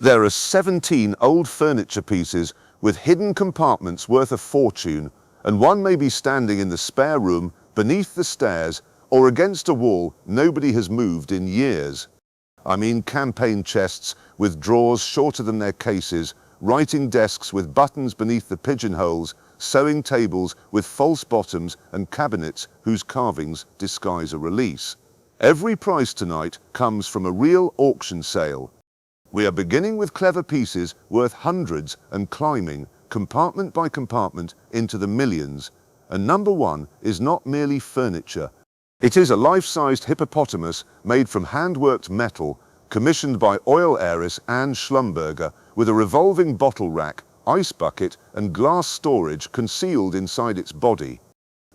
There are 17 old furniture pieces with hidden compartments worth a fortune, and one may be standing in the spare room, beneath the stairs, or against a wall nobody has moved in years. I mean campaign chests with drawers shorter than their cases, writing desks with buttons beneath the pigeonholes, sewing tables with false bottoms, and cabinets whose carvings disguise a release. Every price tonight comes from a real auction sale. We are beginning with clever pieces worth hundreds and climbing, compartment by compartment, into the millions. And number one is not merely furniture. It is a life-sized hippopotamus made from hand-worked metal, commissioned by oil heiress Anne Schlumberger, with a revolving bottle rack, ice bucket, and glass storage concealed inside its body.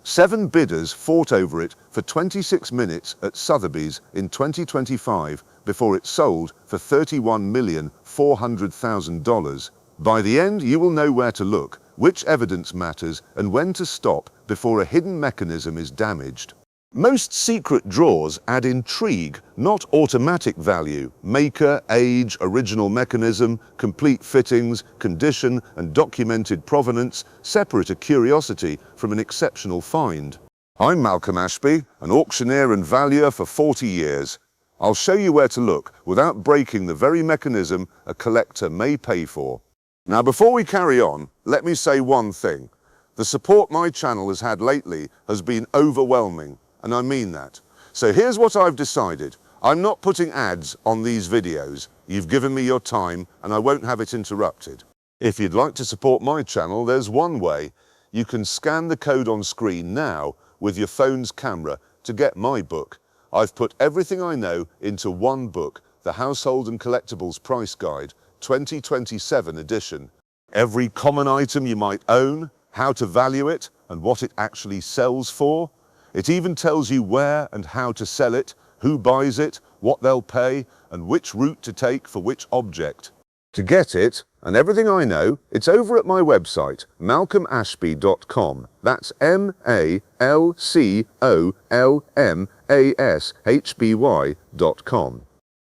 7 bidders fought over it for 26 minutes at Sotheby's in 2025 before it sold for $31,400,000. By the end, you will know where to look, which evidence matters, and when to stop before a hidden mechanism is damaged. Most secret drawers add intrigue, not automatic value. Maker, age, original mechanism, complete fittings, condition, and documented provenance separate a curiosity from an exceptional find. I'm Malcolm Ashby, an auctioneer and valuer for 40 years. I'll show you where to look without breaking the very mechanism a collector may pay for. Now, before we carry on, let me say one thing. The support my channel has had lately has been overwhelming. And I mean that. So here's what I've decided. I'm not putting ads on these videos. You've given me your time and I won't have it interrupted. If you'd like to support my channel, there's one way. You can scan the code on screen now with your phone's camera to get my book. I've put everything I know into one book, the Household and Collectibles Price Guide, 2027 edition. Every common item you might own, how to value it, and what it actually sells for. It even tells you where and how to sell it, who buys it, what they'll pay, and which route to take for which object. To get it, and everything I know, it's over at my website, malcolmashby.com. That's MALCOLMASHBY.com.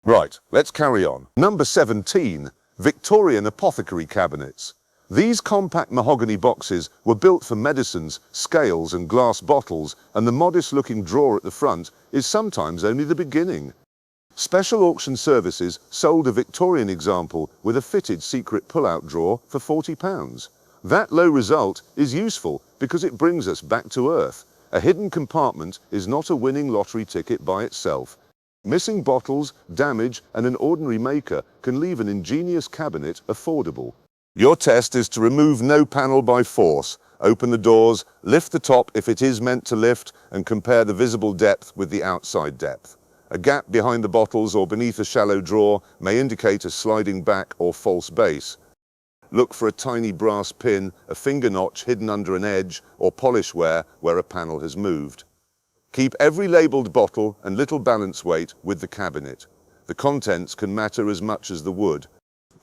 Right, let's carry on. Number 17, Victorian apothecary cabinets. These compact mahogany boxes were built for medicines, scales, and glass bottles, and the modest-looking drawer at the front is sometimes only the beginning. Special auction services sold a Victorian example with a fitted secret pull-out drawer for £40. That low result is useful because it brings us back to earth. A hidden compartment is not a winning lottery ticket by itself. Missing bottles, damage, and an ordinary maker can leave an ingenious cabinet affordable. Your test is to remove no panel by force, open the doors, lift the top if it is meant to lift, and compare the visible depth with the outside depth. A gap behind the bottles or beneath a shallow drawer may indicate a sliding back or false base. Look for a tiny brass pin, a finger notch hidden under an edge, or polish wear where a panel has moved. Keep every labelled bottle and little balance weight with the cabinet. The contents can matter as much as the wood.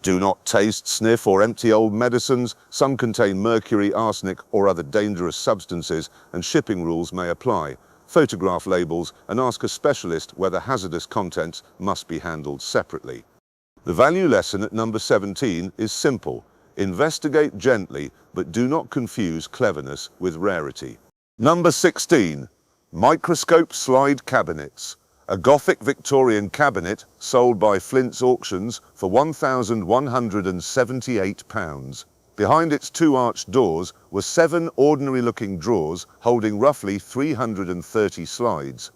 Do not taste, sniff, or empty old medicines. Some contain mercury, arsenic, or other dangerous substances, and shipping rules may apply. Photograph labels and ask a specialist whether hazardous contents must be handled separately. The value lesson at number 17 is simple. Investigate gently, but do not confuse cleverness with rarity. Number 16. Microscope slide cabinets. A Gothic Victorian cabinet sold by Flint's Auctions for £1,178. Behind its 2 arched doors were 7 ordinary-looking drawers holding roughly 330 slides.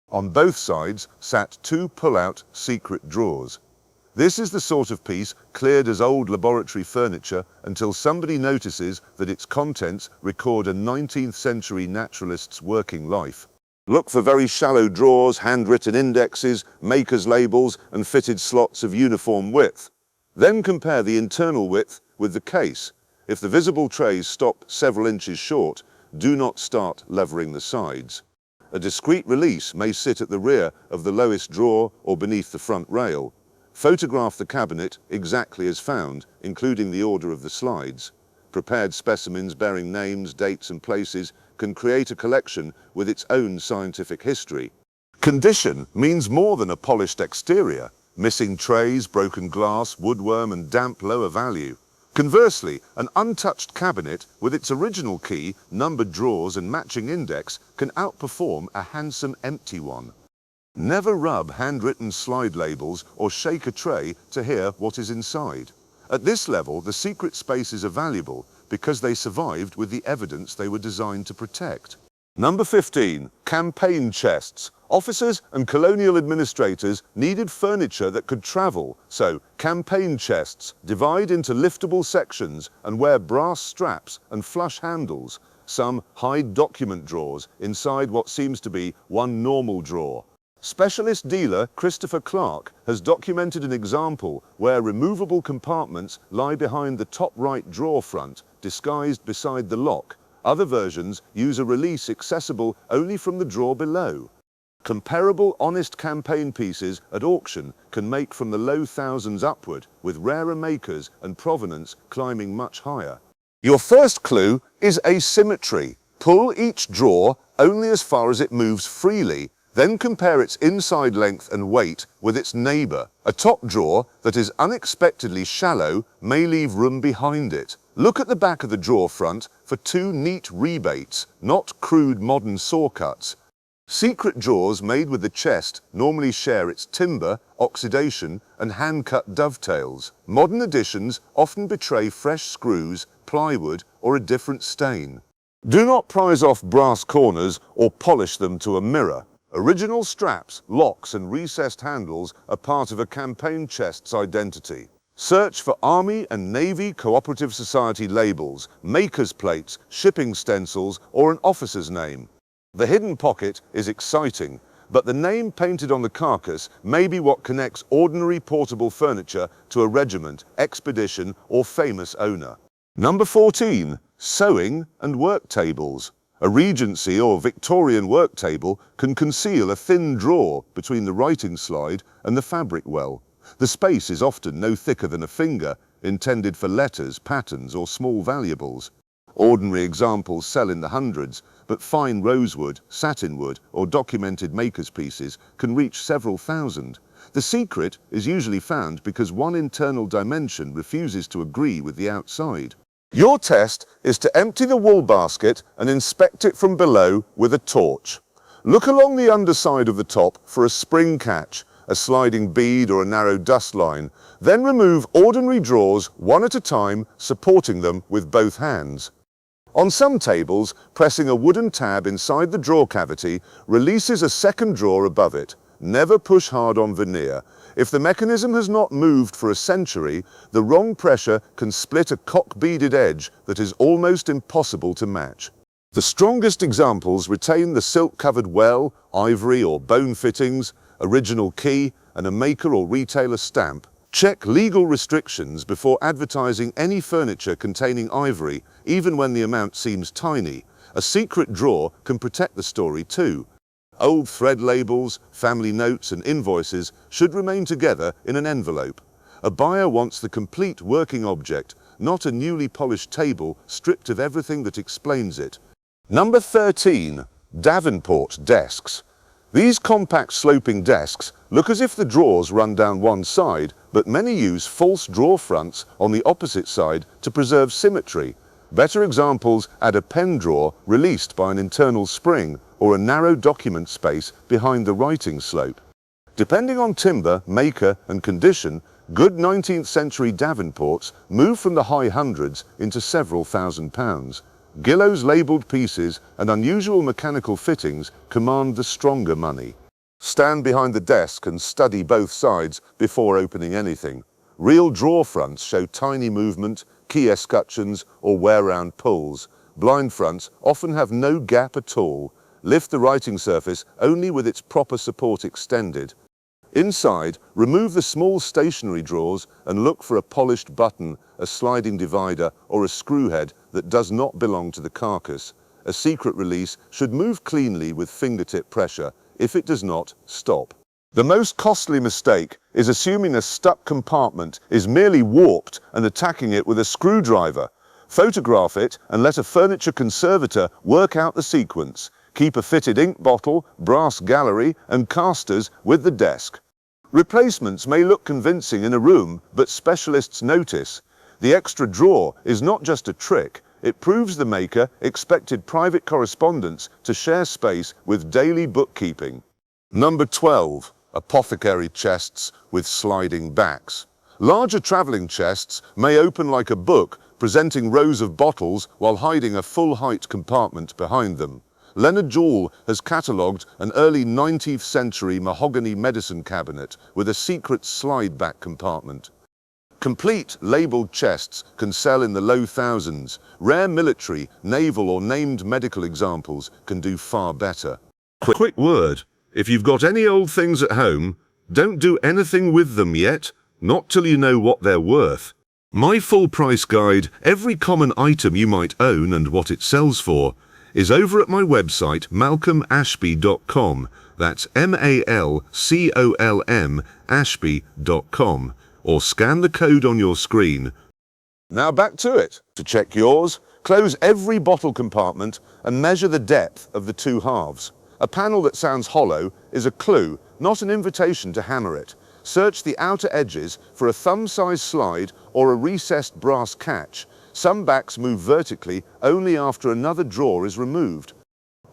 On both sides sat 2 pull-out secret drawers. This is the sort of piece cleared as old laboratory furniture until somebody notices that its contents record a 19th century naturalist's working life. Look for very shallow drawers, handwritten indexes, maker's labels, and fitted slots of uniform width. Then compare the internal width with the case. If the visible trays stop several inches short, do not start levering the sides. A discreet release may sit at the rear of the lowest drawer or beneath the front rail. Photograph the cabinet exactly as found, including the order of the slides. Prepared specimens bearing names, dates, and places can create a collection with its own scientific history. Condition means more than a polished exterior. missing trays, broken glass, woodworm and damp lower value. Conversely, an untouched cabinet with its original key, numbered drawers and matching index can outperform a handsome empty one. Never rub handwritten slide labels or shake a tray to hear what is inside. At this level, the secret spaces are valuable because they survived with the evidence they were designed to protect. Number 15, campaign chests. Officers and colonial administrators needed furniture that could travel, so campaign chests divide into liftable sections and wear brass straps and flush handles. Some hide document drawers inside what seems to be one normal drawer. Specialist dealer Christopher Clark has documented an example where removable compartments lie behind the top right drawer front, disguised beside the lock. Other versions use a release accessible only from the drawer below. Comparable honest campaign pieces at auction can make from the low thousands upward, with rarer makers and provenance climbing much higher. Your first clue is asymmetry. Pull each drawer only as far as it moves freely, then compare its inside length and weight with its neighbor. A top drawer that is unexpectedly shallow may leave room behind it. Look at the back of the drawer front for two neat rebates, not crude modern saw cuts. Secret drawers made with the chest normally share its timber, oxidation, and hand-cut dovetails. Modern additions often betray fresh screws, plywood, or a different stain. Do not prize off brass corners or polish them to a mirror. Original straps, locks, and recessed handles are part of a campaign chest's identity. Search for Army and Navy Cooperative Society labels, maker's plates, shipping stencils, or an officer's name. The hidden pocket is exciting, but the name painted on the carcass may be what connects ordinary portable furniture to a regiment, expedition, or famous owner. Number 14, sewing and work tables. A Regency or Victorian work table can conceal a thin drawer between the writing slide and the fabric well. The space is often no thicker than a finger, intended for letters, patterns, or small valuables. Ordinary examples sell in the hundreds, but fine rosewood, satinwood, or documented maker's pieces can reach several thousand. The secret is usually found because one internal dimension refuses to agree with the outside. Your test is to empty the wool basket and inspect it from below with a torch. Look along the underside of the top for a spring catch, a sliding bead or a narrow dust line. Then remove ordinary drawers one at a time, supporting them with both hands. On some tables, pressing a wooden tab inside the drawer cavity releases a second drawer above it. Never push hard on veneer. If the mechanism has not moved for a century, the wrong pressure can split a cock-beaded edge that is almost impossible to match. The strongest examples retain the silk-covered well, ivory or bone fittings, original key, and a maker or retailer stamp. Check legal restrictions before advertising any furniture containing ivory, even when the amount seems tiny. A secret drawer can protect the story too. Old thread labels, family notes, and invoices should remain together in an envelope. A buyer wants the complete working object, not a newly polished table stripped of everything that explains it. Number 13, Davenport desks. These compact sloping desks look as if the drawers run down one side, but many use false drawer fronts on the opposite side to preserve symmetry. Better examples add a pen drawer released by an internal spring or a narrow document space behind the writing slope. Depending on timber, maker, and condition, good 19th century Davenports move from the high hundreds into several £1,000s. Gillows labelled pieces and unusual mechanical fittings command the stronger money. Stand behind the desk and study both sides before opening anything. Real drawer fronts show tiny movement, key escutcheons, or wear-round pulls. Blind fronts often have no gap at all. Lift the writing surface only with its proper support extended. Inside, remove the small stationary drawers and look for a polished button, a sliding divider, or a screw head that does not belong to the carcass. A secret release should move cleanly with fingertip pressure. If it does not, stop. The most costly mistake is assuming a stuck compartment is merely warped and attacking it with a screwdriver. Photograph it and let a furniture conservator work out the sequence. Keep a fitted ink bottle, brass gallery, and casters with the desk. Replacements may look convincing in a room, but specialists notice. The extra drawer is not just a trick, it proves the maker expected private correspondence to share space with daily bookkeeping. Number 12. Apothecary chests with sliding backs. Larger traveling chests may open like a book, presenting rows of bottles while hiding a full-height compartment behind them. Leonard Joule has catalogued an early 19th century mahogany medicine cabinet with a secret slide-back compartment. Complete labeled chests can sell in the low thousands. Rare military, naval or named medical examples can do far better. Quick word, if you've got any old things at home, don't do anything with them yet, not till you know what they're worth. My full price guide, every common item you might own and what it sells for, is over at my website malcolmashby.com. That's MALCOLM Ashby.com, or scan the code on your screen. Now back to it. To check yours, close every bottle compartment and measure the depth of the two halves. A panel that sounds hollow is a clue, not an invitation to hammer it. Search the outer edges for a thumb-sized slide or a recessed brass catch. Some backs move vertically only after another drawer is removed.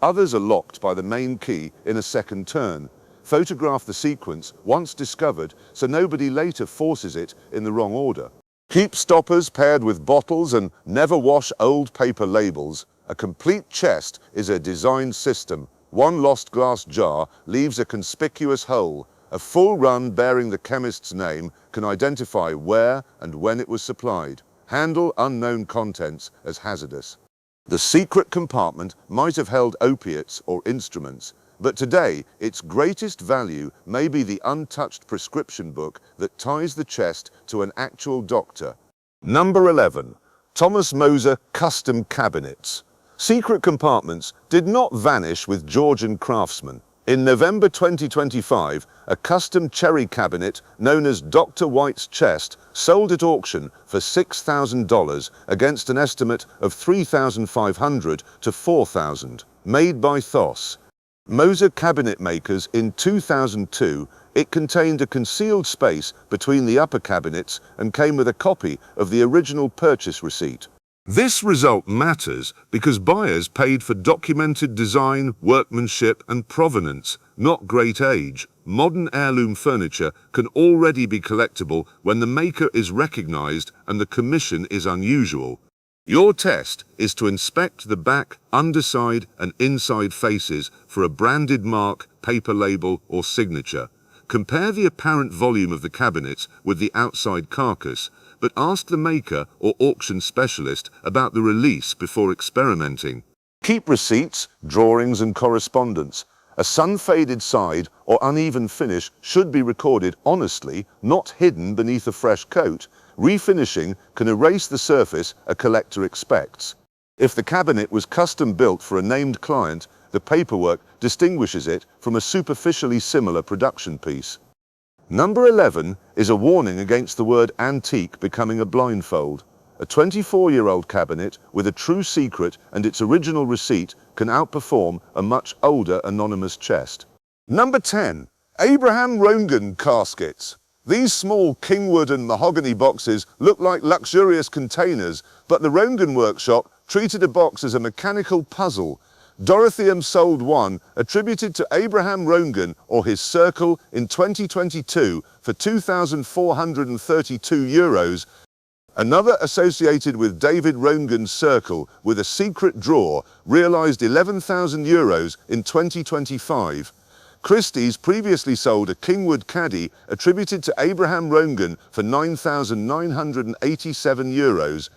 Others are locked by the main key in a second turn. Photograph the sequence once discovered so nobody later forces it in the wrong order. Keep stoppers paired with bottles and never wash old paper labels. A complete chest is a design system. One lost glass jar leaves a conspicuous hole. A full run bearing the chemist's name can identify where and when it was supplied. Handle unknown contents as hazardous. The secret compartment might have held opiates or instruments, but today its greatest value may be the untouched prescription book that ties the chest to an actual doctor. Number 11. Thomas Moser Custom Cabinets. Secret compartments did not vanish with Georgian craftsmen. In November 2025, a custom cherry cabinet known as Dr. White's Chest sold at auction for $6,000 against an estimate of $3,500 to $4,000, made by Thos. Moser cabinet makers in 2002, it contained a concealed space between the upper cabinets and came with a copy of the original purchase receipt. This result matters because buyers paid for documented design, workmanship, and provenance, not great age. Modern heirloom furniture can already be collectible when the maker is recognized and the commission is unusual. Your test is to inspect the back, underside, and inside faces for a branded mark, paper label, or signature. Compare the apparent volume of the cabinets with the outside carcass, but ask the maker or auction specialist about the release before experimenting. Keep receipts, drawings, and correspondence. A sun-faded side or uneven finish should be recorded honestly, not hidden beneath a fresh coat. Refinishing can erase the surface a collector expects. If the cabinet was custom built for a named client, the paperwork distinguishes it from a superficially similar production piece. Number 11 is a warning against the word antique becoming a blindfold. A 24-year-old cabinet with a true secret and its original receipt can outperform a much older anonymous chest. Number 10. Abraham Rongan caskets. These small kingwood and mahogany boxes look like luxurious containers, but the Rongan workshop treated a box as a mechanical puzzle. Dorotheum sold one attributed to Abraham Rongan or his circle in 2022 for €2,432. Another associated with David Rongan's circle with a secret drawer realized €11,000 in 2025. Christie's previously sold a Kingwood caddy attributed to Abraham Rongan for €9,987.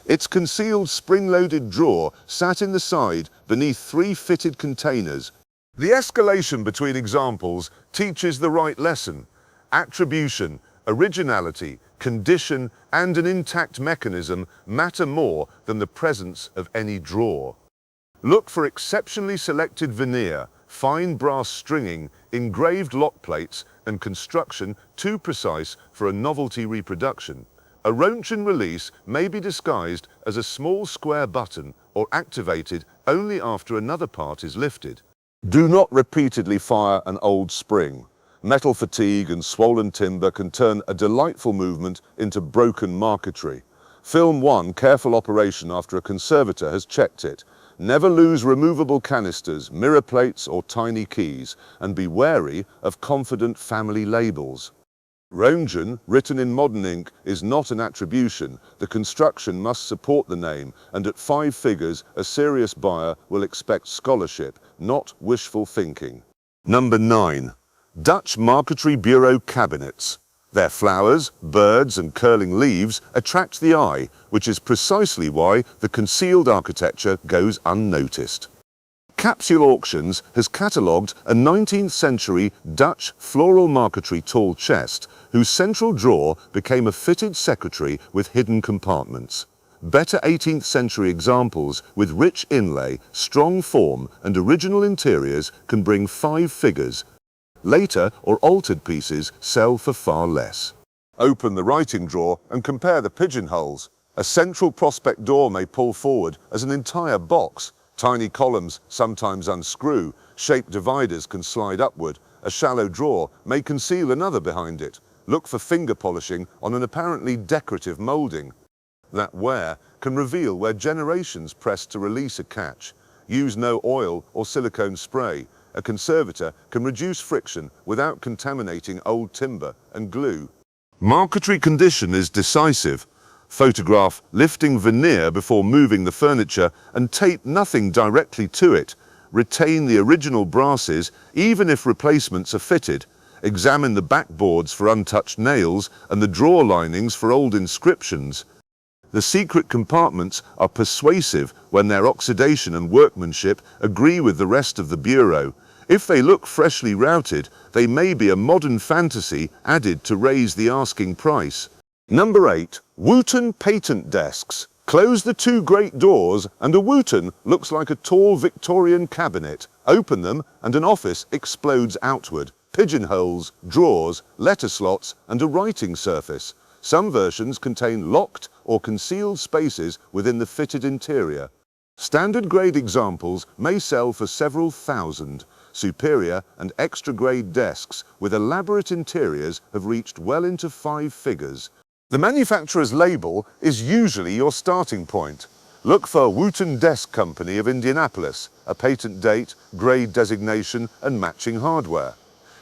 Its concealed spring-loaded drawer sat in the side beneath 3 fitted containers. The escalation between examples teaches the right lesson. Attribution, originality, condition, and an intact mechanism matter more than the presence of any drawer. Look for exceptionally selected veneer, fine brass stringing, engraved lock plates, and construction too precise for a novelty reproduction. A Roentgen release may be disguised as a small square button or activated only after another part is lifted. Do not repeatedly fire an old spring. Metal fatigue and swollen timber can turn a delightful movement into broken marquetry. Film 1, careful operation after a conservator has checked it. Never lose removable canisters, mirror plates or tiny keys, and be wary of confident family labels. Rongen, written in modern ink, is not an attribution. The construction must support the name, and at 5 figures, a serious buyer will expect scholarship, not wishful thinking. Number 9. Dutch Marquetry Bureau Cabinets. Their flowers, birds and curling leaves attract the eye, which is precisely why the concealed architecture goes unnoticed. Capsule Auctions has catalogued a 19th century Dutch floral marquetry tall chest whose central drawer became a fitted secretary with hidden compartments. Better 18th century examples with rich inlay, strong form and original interiors can bring 5 figures. Later or altered pieces sell for far less. Open the writing drawer and compare the pigeonholes. A central prospect door may pull forward as an entire box. Tiny columns sometimes unscrew. Shaped dividers can slide upward. A shallow drawer may conceal another behind it. Look for finger polishing on an apparently decorative molding. That wear can reveal where generations pressed to release a catch. Use no oil or silicone spray. A conservator can reduce friction without contaminating old timber and glue. Marquetry condition is decisive. Photograph lifting veneer before moving the furniture and tape nothing directly to it. Retain the original brasses even if replacements are fitted. Examine the backboards for untouched nails and the drawer linings for old inscriptions. The secret compartments are persuasive when their oxidation and workmanship agree with the rest of the bureau. If they look freshly routed, they may be a modern fantasy added to raise the asking price. Number 8. Wooten patent desks. Close the 2 great doors and a Wooten looks like a tall Victorian cabinet. Open them and an office explodes outward. Pigeonholes, drawers, letter slots and a writing surface. Some versions contain locked or concealed spaces within the fitted interior. Standard grade examples may sell for several thousand. Superior and extra grade desks with elaborate interiors have reached well into 5 figures. The manufacturer's label is usually your starting point. Look for Wooten Desk Company of Indianapolis, a patent date, grade designation and matching hardware.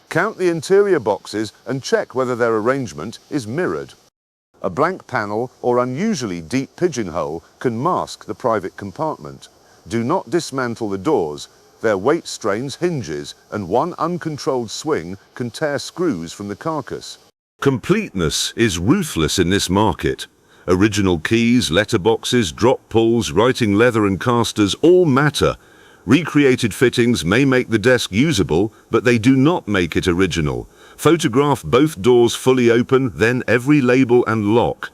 Count the interior boxes and check whether their arrangement is mirrored. A blank panel or unusually deep pigeonhole can mask the private compartment. Do not dismantle the doors. Their weight strains hinges, and one uncontrolled swing can tear screws from the carcass. Completeness is ruthless in this market. Original keys, letterboxes, drop pulls, writing leather and casters all matter. Recreated fittings may make the desk usable, but they do not make it original. Photograph both doors fully open, then every label and lock.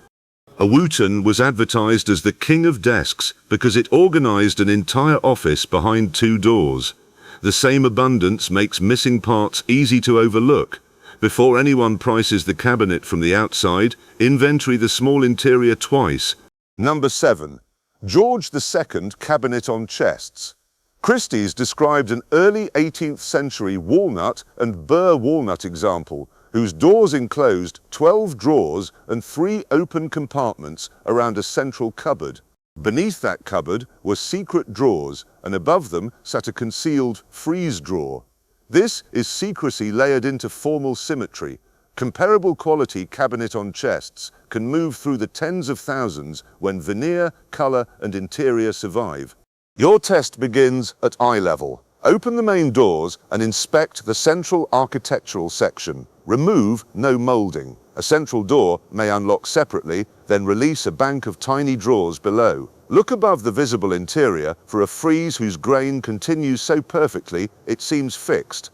A Wooten was advertised as the king of desks because it organized an entire office behind 2 doors. The same abundance makes missing parts easy to overlook. Before anyone prices the cabinet from the outside, inventory the small interior twice. Number 7. George II Cabinet on Chests. Christie's described an early 18th century walnut and burr walnut example, whose doors enclosed 12 drawers and 3 open compartments around a central cupboard. Beneath that cupboard were secret drawers, and above them sat a concealed frieze drawer. This is secrecy layered into formal symmetry. Comparable quality cabinet on chests can move through the tens of thousands when veneer, color, and interior survive. Your test begins at eye level. Open the main doors and inspect the central architectural section. Remove no molding. A central door may unlock separately, then release a bank of tiny drawers below. Look above the visible interior for a frieze whose grain continues so perfectly it seems fixed.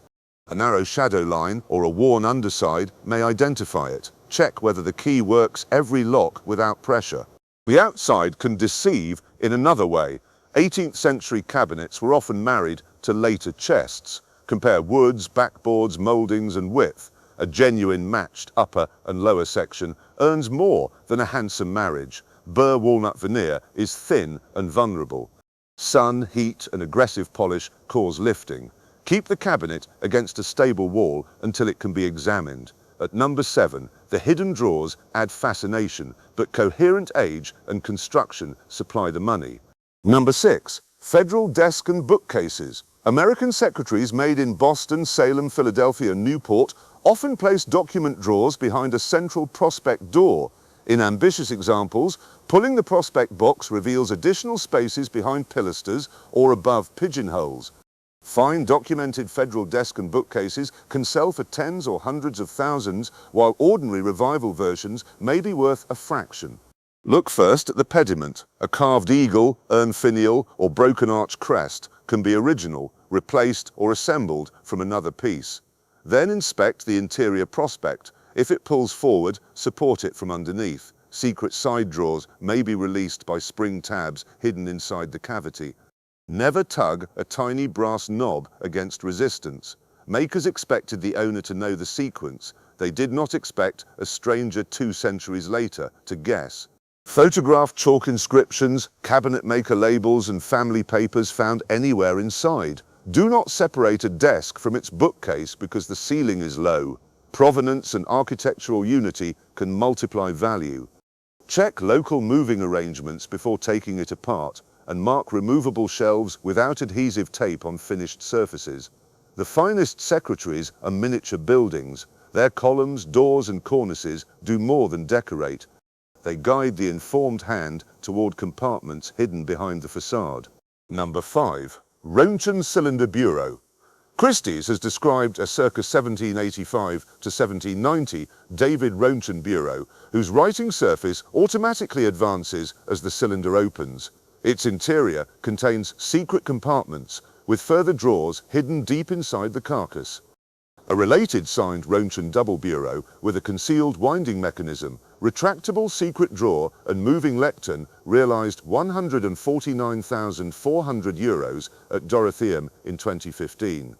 A narrow shadow line or a worn underside may identify it. Check whether the key works every lock without pressure. The outside can deceive in another way. 18th century cabinets were often married to later chests. Compare woods, backboards, moldings and width. A genuine matched upper and lower section earns more than a handsome marriage. Burr walnut veneer is thin and vulnerable. Sun, heat and aggressive polish cause lifting. Keep the cabinet against a stable wall until it can be examined. At number 7, the hidden drawers add fascination, but coherent age and construction supply the money. Number 6, federal desk and bookcases. American secretaries made in Boston, Salem, Philadelphia, and Newport often place document drawers behind a central prospect door. In ambitious examples, pulling the prospect box reveals additional spaces behind pilasters or above pigeonholes. Fine documented federal desk and bookcases can sell for tens or hundreds of thousands, while ordinary revival versions may be worth a fraction. Look first at the pediment. A carved eagle, urn finial, or broken arch crest can be original, replaced, or assembled from another piece. Then inspect the interior prospect. If it pulls forward, support it from underneath. Secret side drawers may be released by spring tabs hidden inside the cavity. Never tug a tiny brass knob against resistance. Makers expected the owner to know the sequence. They did not expect a stranger 2 centuries later to guess. Photographed chalk inscriptions, cabinet maker labels, and family papers found anywhere inside. Do not separate a desk from its bookcase because the ceiling is low. Provenance and architectural unity can multiply value. Check local moving arrangements before taking it apart, and mark removable shelves without adhesive tape on finished surfaces. The finest secretaries are miniature buildings. Their columns, doors, and cornices do more than decorate. They guide the informed hand toward compartments hidden behind the facade. Number 5. Roentgen Cylinder Bureau. Christie's has described a circa 1785 to 1790 David Roentgen bureau, whose writing surface automatically advances as the cylinder opens. Its interior contains secret compartments, with further drawers hidden deep inside the carcass. A related signed Roentgen double bureau with a concealed winding mechanism, retractable secret drawer and moving lectern realized €149,400 at Dorotheum in 2015.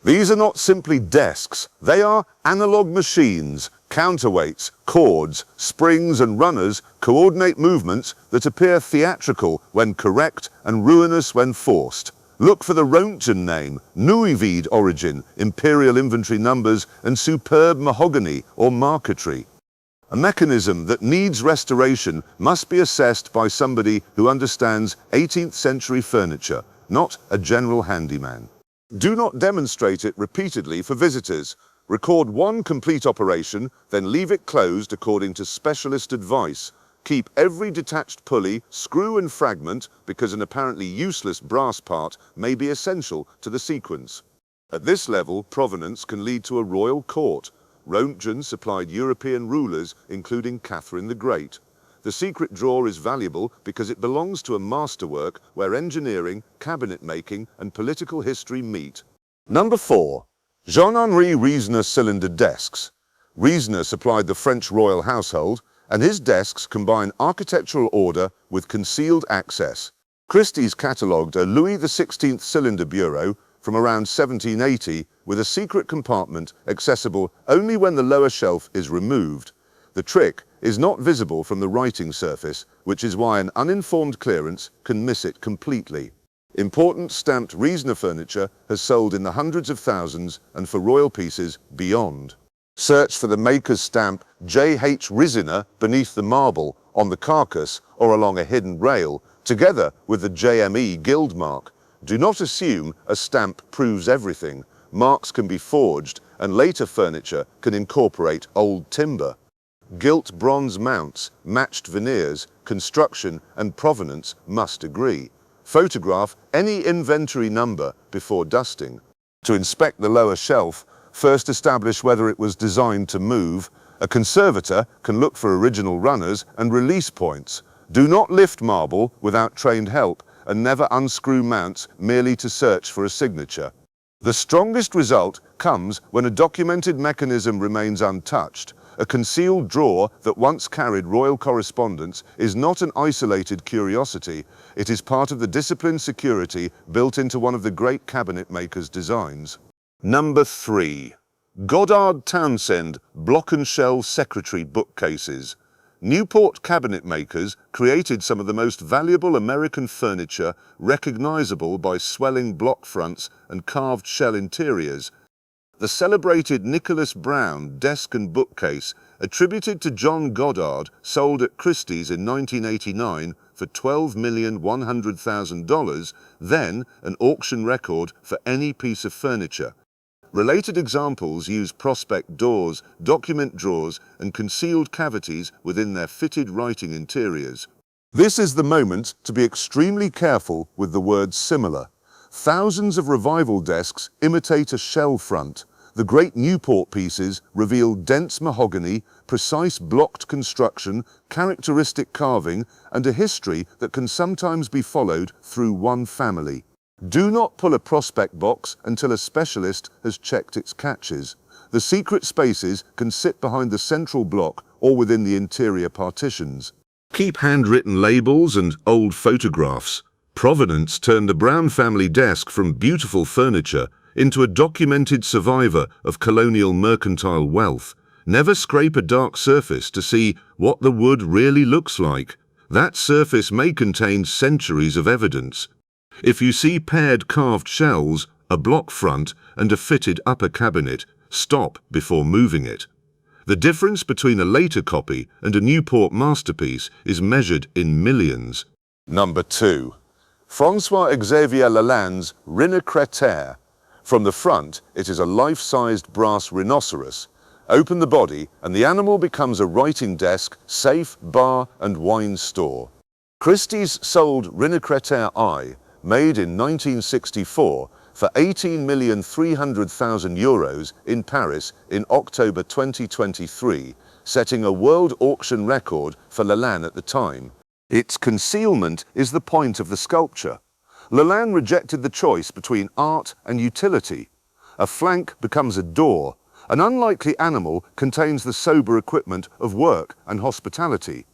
These are not simply desks, they are analog machines. Counterweights, cords, springs and runners coordinate movements that appear theatrical when correct and ruinous when forced. Look for the Roentgen name, Nuivide origin, imperial inventory numbers, and superb mahogany or marquetry. A mechanism that needs restoration must be assessed by somebody who understands 18th century furniture, not a general handyman. Do not demonstrate it repeatedly for visitors. Record one complete operation, then leave it closed according to specialist advice. Keep every detached pulley, screw and fragment because an apparently useless brass part may be essential to the sequence. At this level, provenance can lead to a royal court. Roentgen supplied European rulers, including Catherine the Great. The secret drawer is valuable because it belongs to a masterwork where engineering, cabinet making, and political history meet. Number 4. Jean-Henri Riesner cylinder desks. Riesner supplied the French royal household, and his desks combine architectural order with concealed access. Christie's catalogued a Louis XVI cylinder bureau from around 1780 with a secret compartment accessible only when the lower shelf is removed. The trick is not visible from the writing surface, which is why an uninformed clearance can miss it completely. Important stamped Riesner furniture has sold in the hundreds of thousands and for royal pieces beyond. Search for the maker's stamp J.H. Riesner beneath the marble, on the carcass, or along a hidden rail, together with the JME guild mark. Do not assume a stamp proves everything. Marks can be forged, and later furniture can incorporate old timber. Gilt bronze mounts, matched veneers, construction and provenance must agree. Photograph any inventory number before dusting. To inspect the lower shelf, first establish whether it was designed to move. A conservator can look for original runners and release points. Do not lift marble without trained help, and never unscrew mounts merely to search for a signature. The strongest result comes when a documented mechanism remains untouched. A concealed drawer that once carried royal correspondence is not an isolated curiosity. It is part of the disciplined security built into one of the great cabinet makers' designs. Number 3. Goddard Townsend block and shell secretary bookcases. Newport cabinet makers created some of the most valuable American furniture recognizable by swelling block fronts and carved shell interiors. The celebrated Nicholas Brown desk and bookcase, attributed to John Goddard, sold at Christie's in 1989 for $12,100,000, then an auction record for any piece of furniture. Related examples use prospect doors, document drawers, and concealed cavities within their fitted writing interiors. This is the moment to be extremely careful with the word similar. Thousands of revival desks imitate a shell front. The great Newport pieces reveal dense mahogany, precise blocked construction, characteristic carving, and a history that can sometimes be followed through one family. Do not pull a prospect box until a specialist has checked its catches. The secret spaces can sit behind the central block or within the interior partitions. Keep handwritten labels and old photographs. Provenance turned the Brown family desk from beautiful furniture into a documented survivor of colonial mercantile wealth. Never scrape a dark surface to see what the wood really looks like. That surface may contain centuries of evidence. If you see paired carved shells, a block front, and a fitted upper cabinet, stop before moving it. The difference between a later copy and a Newport masterpiece is measured in millions. Number 2. François-Xavier Lalanne's Rhinocretaire. From the front, it is a life-sized brass rhinoceros. Open the body, and the animal becomes a writing desk, safe, bar, and wine store. Christie's sold Rhinocretaire I, made in 1964, for €18,300,000 in Paris in October 2023, setting a world auction record for Lalanne at the time. Its concealment is the point of the sculpture. Lalanne rejected the choice between art and utility. A flank becomes a door. An unlikely animal contains the sober equipment of work and hospitality.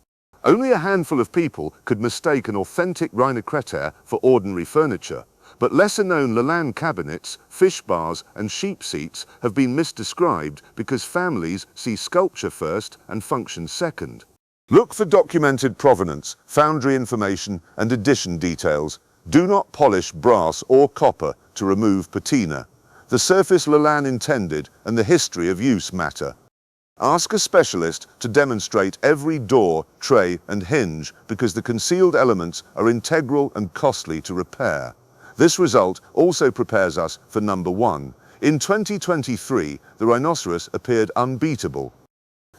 Only a handful of people could mistake an authentic Rhinocretaire for ordinary furniture, but lesser-known Lalanne cabinets, fish bars, and sheep seats have been misdescribed because families see sculpture first and function second. Look for documented provenance, foundry information, and edition details. Do not polish brass or copper to remove patina. The surface Lalanne intended and the history of use matter. Ask a specialist to demonstrate every door, tray, and hinge because the concealed elements are integral and costly to repair. This result also prepares us for number 1. In 2023, the rhinoceros appeared unbeatable.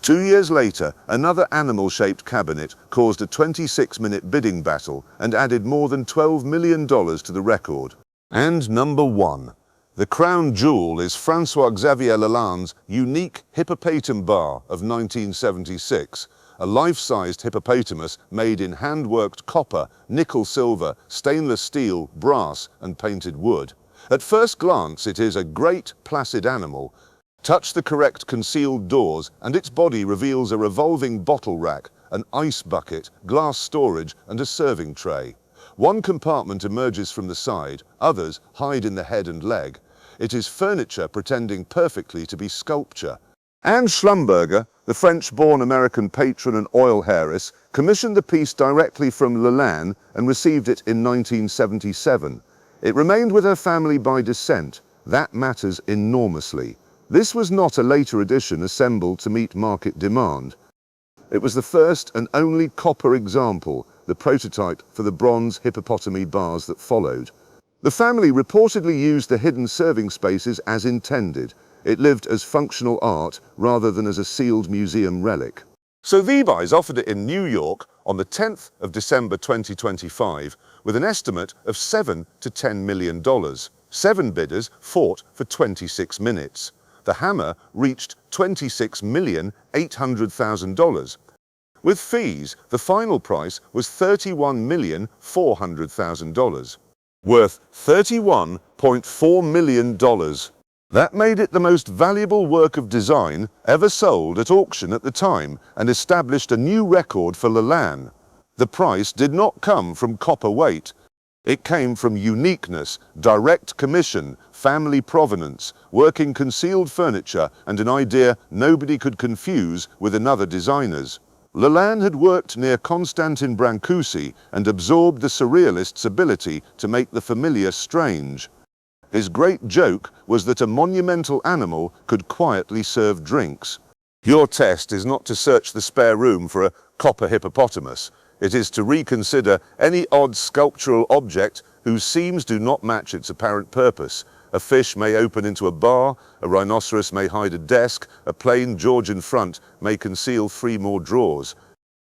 2 years later, another animal-shaped cabinet caused a 26-minute bidding battle and added more than $12 million to the record. And number 1. The crown jewel is François-Xavier Lalanne's unique hippopotam bar of 1976, a life-sized hippopotamus made in hand-worked copper, nickel silver, stainless steel, brass, and painted wood. At first glance, it is a great, placid animal. Touch the correct concealed doors, and its body reveals a revolving bottle rack, an ice bucket, glass storage, and a serving tray. One compartment emerges from the side, others hide in the head and leg. It is furniture pretending perfectly to be sculpture. Anne Schlumberger, the French-born American patron and oil heiress, commissioned the piece directly from Lalanne and received it in 1977. It remained with her family by descent. That matters enormously. This was not a later edition assembled to meet market demand. It was the first and only copper example, the prototype for the bronze hippopotami bars that followed. The family reportedly used the hidden serving spaces as intended. It lived as functional art rather than as a sealed museum relic. Sotheby's offered it in New York on the 10th of December 2025 with an estimate of $7 to $10 million. 7 bidders fought for 26 minutes. The hammer reached $26,800,000. With fees, the final price was $31,400,000, worth $31.4 million. That made it the most valuable work of design ever sold at auction at the time and established a new record for Lalanne. The price did not come from copper weight. It came from uniqueness, direct commission, family provenance, working concealed furniture, and an idea nobody could confuse with another designer's. Lalande had worked near Constantin Brancusi and absorbed the surrealist's ability to make the familiar strange. His great joke was that a monumental animal could quietly serve drinks. Your test is not to search the spare room for a copper hippopotamus. It is to reconsider any odd sculptural object whose seams do not match its apparent purpose. A fish may open into a bar, a rhinoceros may hide a desk, a plain Georgian front may conceal 3 more drawers.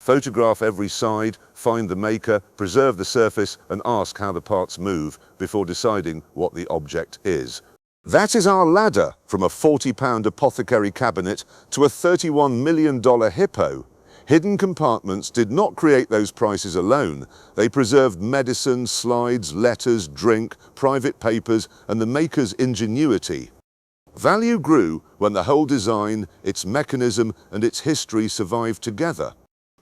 Photograph every side, find the maker, preserve the surface, and ask how the parts move before deciding what the object is. That is our ladder from a £40 apothecary cabinet to a $31 million hippo. Hidden compartments did not create those prices alone. They preserved medicine, slides, letters, drink, private papers, and the maker's ingenuity. Value grew when the whole design, its mechanism, and its history survived together.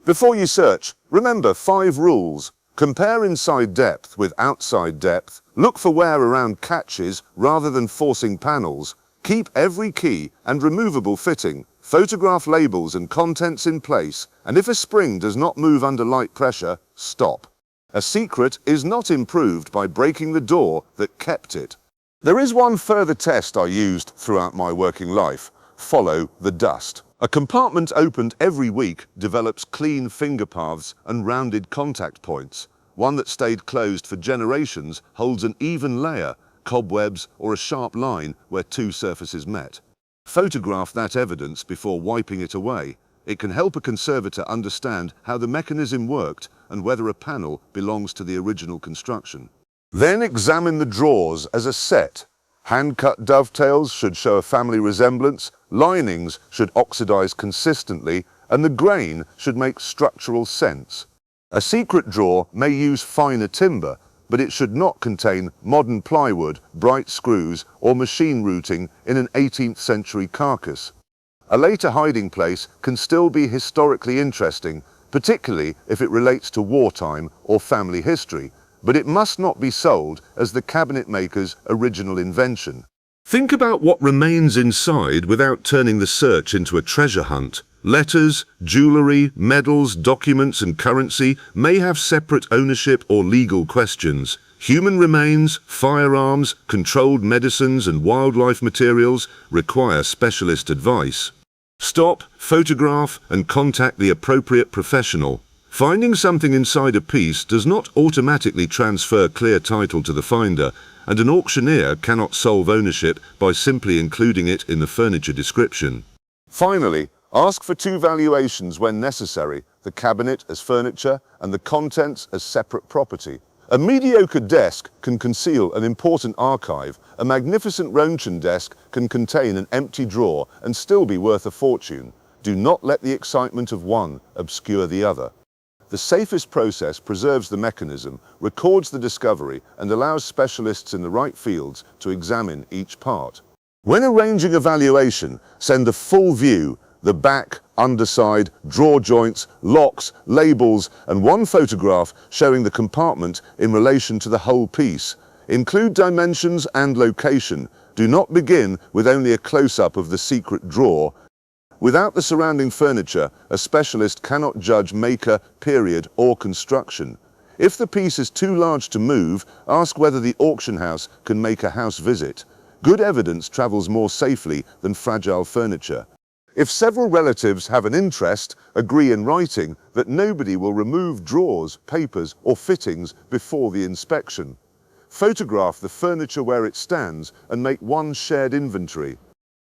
Before you search, remember 5 rules. Compare inside depth with outside depth. Look for wear around catches rather than forcing panels. Keep every key and removable fitting. Photograph labels and contents in place, and if a spring does not move under light pressure, stop. A secret is not improved by breaking the door that kept it. There is one further test I used throughout my working life. Follow the dust. A compartment opened every week develops clean finger paths and rounded contact points. One that stayed closed for generations holds an even layer, cobwebs, or a sharp line where 2 surfaces met. Photograph that evidence before wiping it away. It can help a conservator understand how the mechanism worked and whether a panel belongs to the original construction. Then examine the drawers as a set. Hand-cut dovetails should show a family resemblance, linings should oxidize consistently, and the grain should make structural sense. A secret drawer may use finer timber, but it should not contain modern plywood, bright screws, or machine routing in an 18th century carcass. A later hiding place can still be historically interesting, particularly if it relates to wartime or family history, but it must not be sold as the cabinet maker's original invention. Think about what remains inside without turning the search into a treasure hunt. Letters, jewelry, medals, documents, and currency may have separate ownership or legal questions. Human remains, firearms, controlled medicines, and wildlife materials require specialist advice. Stop, photograph, and contact the appropriate professional. Finding something inside a piece does not automatically transfer clear title to the finder, and an auctioneer cannot solve ownership by simply including it in the furniture description. Finally, ask for 2 valuations when necessary, the cabinet as furniture and the contents as separate property. A mediocre desk can conceal an important archive. A magnificent Roentgen desk can contain an empty drawer and still be worth a fortune. Do not let the excitement of one obscure the other. The safest process preserves the mechanism, records the discovery, and allows specialists in the right fields to examine each part. When arranging a valuation, send a full view, the back, underside, drawer joints, locks, labels, and 1 photograph showing the compartment in relation to the whole piece. Include dimensions and location. Do not begin with only a close-up of the secret drawer. Without the surrounding furniture, a specialist cannot judge maker, period, or construction. If the piece is too large to move, ask whether the auction house can make a house visit. Good evidence travels more safely than fragile furniture. If several relatives have an interest, agree in writing that nobody will remove drawers, papers, or fittings before the inspection. Photograph the furniture where it stands and make 1 shared inventory.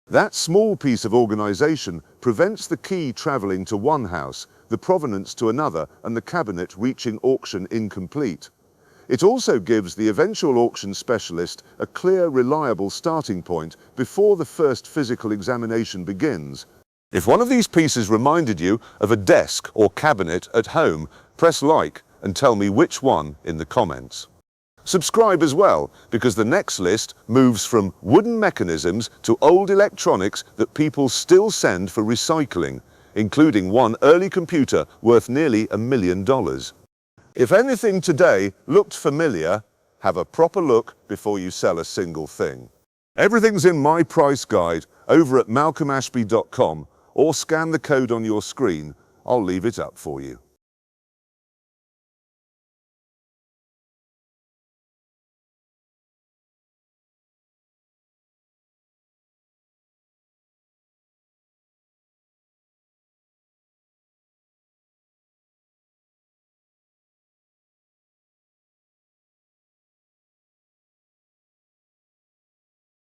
That small piece of organization prevents the key traveling to one house, the provenance to another, and the cabinet reaching auction incomplete. It also gives the eventual auction specialist a clear, reliable starting point before the first physical examination begins. If one of these pieces reminded you of a desk or cabinet at home, press like and tell me which one in the comments. Subscribe as well, because the next list moves from wooden mechanisms to old electronics that people still send for recycling, including one early computer worth nearly $1 million. If anything today looked familiar, have a proper look before you sell a single thing. Everything's in my price guide over at malcolmashby.com, or scan the code on your screen. I'll leave it up for you.